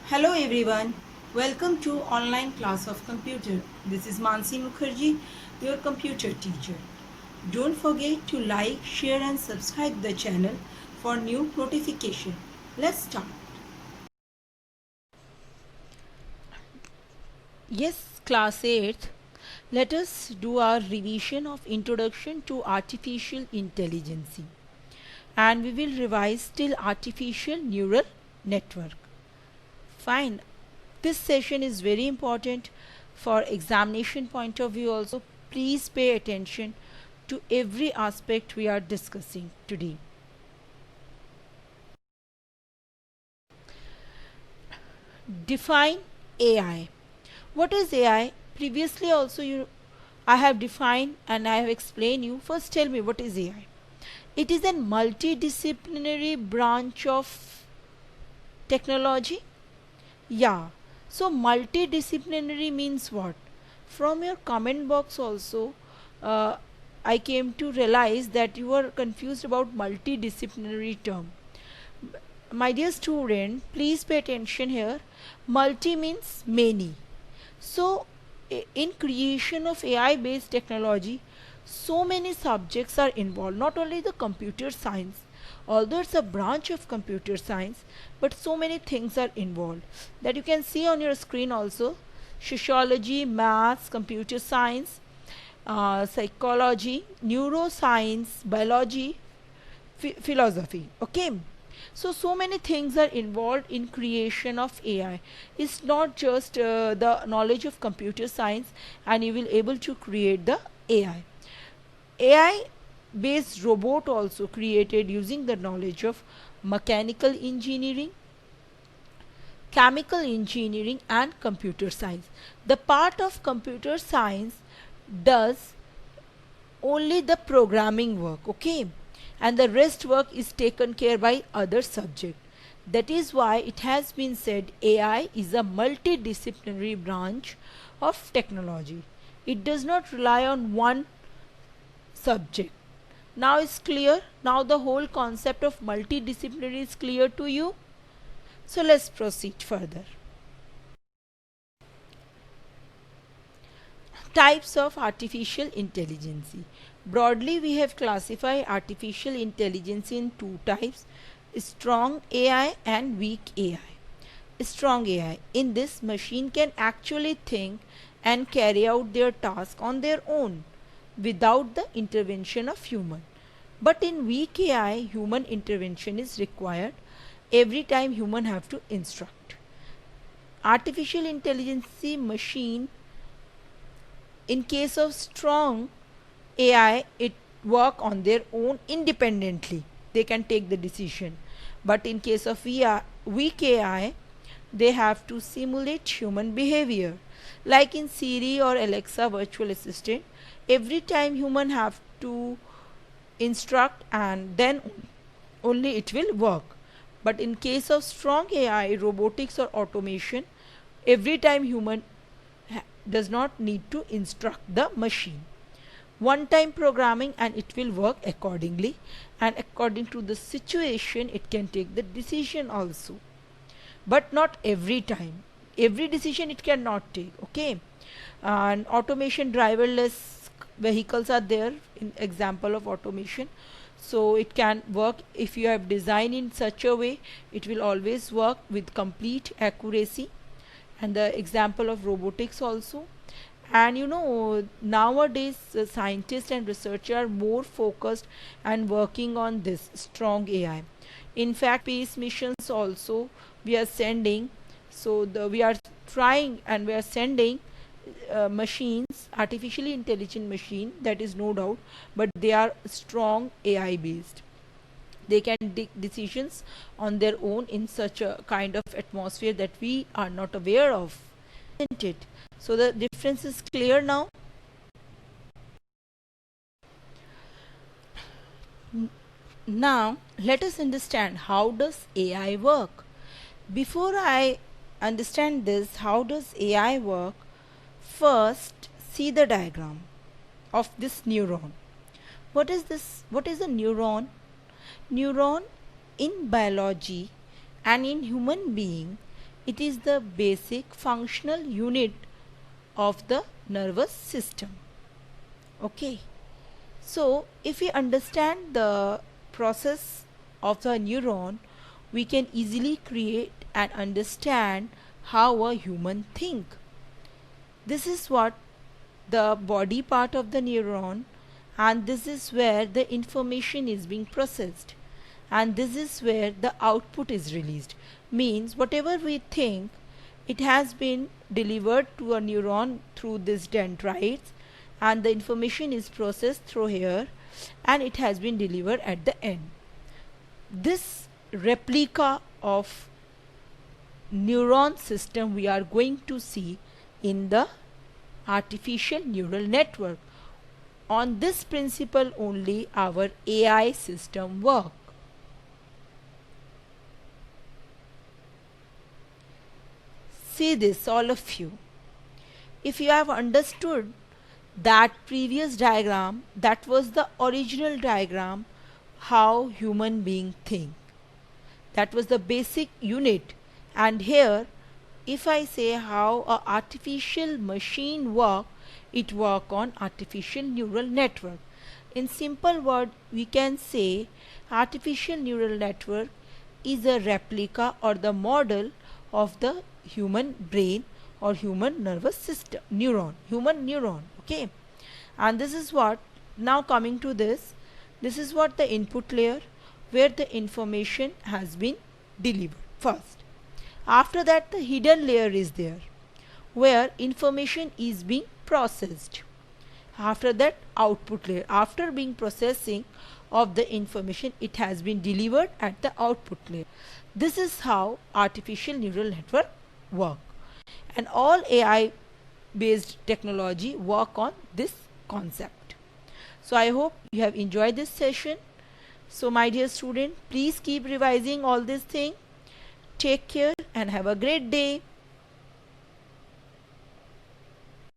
Hello everyone, welcome to online class of computer. This is Mansi Mukherjee, your computer teacher. Don't forget to like, share and subscribe the channel for new notification. Let's start. Yes, class 8th. Let us do our revision of Introduction to Artificial Intelligence and we will revise till Artificial Neural Network. Fine. This session is very important for examination point of view also. Please pay attention to every aspect we are discussing today. Define AI. What is AI? Previously also I have defined and I have explained you. First tell me what is AI. It is a multidisciplinary branch of technology. Yeah. So multidisciplinary means what? From your comment box also, uh, I came to realize that you are confused about multidisciplinary term. My dear student, please pay attention here. Multi means many. So in creation of AI based technology, so many subjects are involved, not only the computer science, although it's a branch of computer science, but so many things are involved that you can see on your screen also. Sociology, maths, computer science, psychology, neuroscience, biology, philosophy. Okay, so many things are involved in creation of AI. It's not just the knowledge of computer science and you will able to create the AI based robot also created using the knowledge of mechanical engineering, chemical engineering and computer science. The part of computer science does only the programming work, okay, and the rest work is taken care by other subject. That is why it has been said AI is a multidisciplinary branch of technology. It does not rely on one subject. Now is clear. Now the whole concept of multidisciplinary is clear to you. So let's proceed further. Types of artificial intelligence. Broadly, we have classified artificial intelligence in two types: strong AI and weak AI. Strong AI. In this, machine can actually think and carry out their task on their own without the intervention of human. But in weak AI, human intervention is required every time human have to instruct. Artificial intelligence machine, in case of strong AI, it work on their own independently. They can take the decision. But in case of weak AI, they have to simulate human behavior. Like in Siri or Alexa virtual assistant, every time human have to instruct and then only it will work. But in case of strong AI, robotics or automation, every time human does not need to instruct the machine. One time programming and it will work accordingly, and according to the situation it can take the decision also, but not every time. Every decision it cannot take. Okay, and automation, driverless vehicles are there in example of automation. So it can work if you have designed in such a way, it will always work with complete accuracy. And the example of robotics also. And nowadays scientists and researchers are more focused and working on this strong AI. In fact, space missions also we are sending. So we are trying and we are sending machines, artificially intelligent machine, that is no doubt, but they are strong AI based. They can take decisions on their own in such a kind of atmosphere that we are not aware of, isn't it? So the difference is clear now. Now let us understand how does AI work. Before I understand this, how does AI work, first see the diagram of this neuron. What is this? What is a neuron? Neuron in biology and in human being It is the basic functional unit of the nervous system. Okay. So if we understand the process of the neuron, we can easily create and understand how a human think. This is what the body part of the neuron, and this is where the information is being processed, and this is where the output is released. Means whatever we think, it has been delivered to a neuron through these dendrites, and the information is processed through here, and it has been delivered at the end. This replica of neuron system we are going to see in the artificial neural network. On this principle only our AI system work. See this, all of you. If you have understood that previous diagram, that was the original diagram how human being think. That was the basic unit. And here if I say how a artificial machine work, it work on artificial neural network. In simple word we can say artificial neural network is a replica or the model of the human brain or human nervous system human neuron. Okay, and this is what, now coming to this is what the input layer where the information has been delivered first. After that the hidden layer is there where information is being processed. After that output layer, after being processing of the information, it has been delivered at the output layer. This is how artificial neural network work, and all AI based technology work on this concept. So I hope you have enjoyed this session. So my dear student, please keep revising all these things. Take care and have a great day.